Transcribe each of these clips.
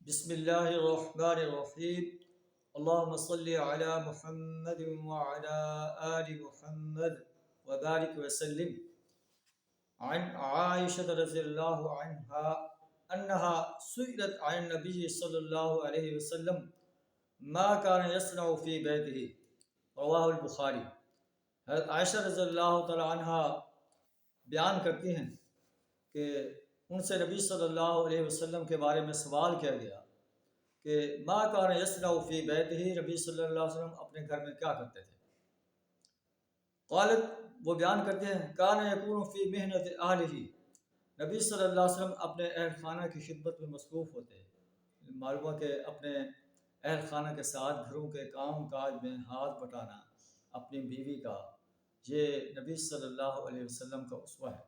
بسم اللہ الرحمن الرحیم اللہم صلی علی محمد وعلی آل محمد وبارک وسلم عن عائشة رضی اللہ عنہا انہا سئلت عن النبی صلی اللہ علیہ وسلم ما کان یصنع فی بیتہ رواہ البخاری۔ حضرت عائشہ رضی اللہ تعالی عنہا بیان کرتی ہیں کہ ان سے نبی صلی اللہ علیہ وسلم کے بارے میں سوال کیا گیا کہ ما کان یصنع فی بیتہ، نبی صلی اللہ علیہ وسلم اپنے گھر میں کیا کرتے تھے۔ قالت، وہ بیان کرتے ہیں، کان یکون فی محنت اہلہ، نبی صلی اللہ علیہ وسلم اپنے اہل خانہ کی خدمت میں مصروف ہوتے ہیں۔ معلوم ہے کہ اپنے اہل خانہ کے ساتھ گھروں کے کام کاج میں ہاتھ بٹانا اپنی بیوی کا، یہ نبی صلی اللہ علیہ وسلم کا اسوہ ہے۔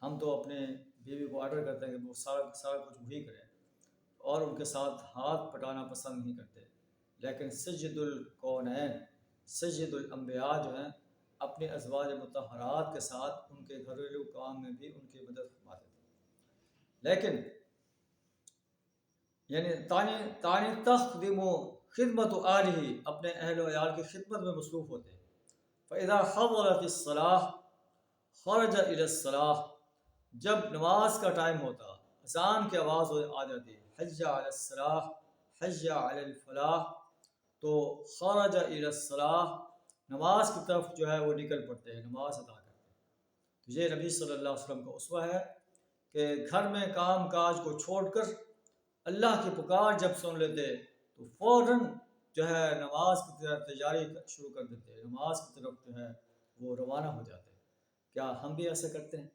ہم تو اپنے بیوی کو آرڈر کرتے ہیں کہ وہ سارا کچھ وہی کریں اور ان کے ساتھ ہاتھ پٹانا پسند نہیں کرتے، لیکن سید الکونین، سید الانبیاء جو ہیں اپنے ازواج مطہرات کے ساتھ ان کے گھریلو کام میں بھی ان کی مدد فرماتے تھے، لیکن تانی تخدم خدمت آلہ، اپنے اہل و عیال کی خدمت میں مصروف ہوتے ہیں۔ فَإِذَا حَضَرَتِ الصَّلَاةُ خَرَجَ إِلَى الصَّلَاةِ، جب نماز کا ٹائم ہوتا، اذان کی آواز آ جاتی، حَيَّ عَلَى الصَّلَاةِ حَيَّ عَلَى الْفَلَاحِ، تو خَرَجَ إِلَى الصَّلَاةِ، نماز کی طرف جو ہے وہ نکل پڑتے ہیں، نماز ادا کرتے ہیں۔ تو یہ نبی صلی اللہ علیہ وسلم کا اسوہ ہے کہ گھر میں کام کاج کو چھوڑ کر اللہ کی پکار جب سن لیتے تو فوراً جو ہے نماز کی طرف تیاری شروع کر دیتے، نماز کی طرف جو ہے وہ روانہ ہو جاتے۔ کیا ہم بھی ایسے کرتے ہیں؟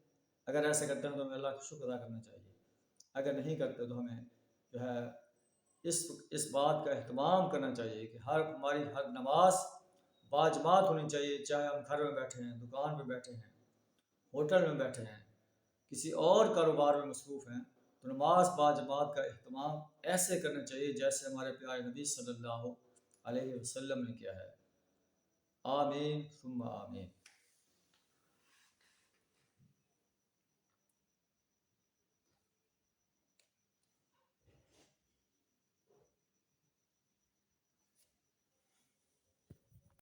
اگر ایسے کرتے ہیں تو ہمیں اللہ کا شکر ادا کرنا چاہیے، اگر نہیں کرتے تو ہمیں جو ہے اس بات کا اہتمام کرنا چاہیے کہ ہماری ہر نماز باجماعت ہونی چاہیے، چاہے ہم گھر میں بیٹھے ہیں، دکان پہ بیٹھے ہیں، ہوٹل میں بیٹھے ہیں، کسی اور کاروبار میں مصروف ہیں، تو نماز باجماعت کا اہتمام ایسے کرنا چاہیے جیسے ہمارے پیارے نبی صلی اللہ علیہ وسلم نے کیا ہے۔ آمین ثم آمین۔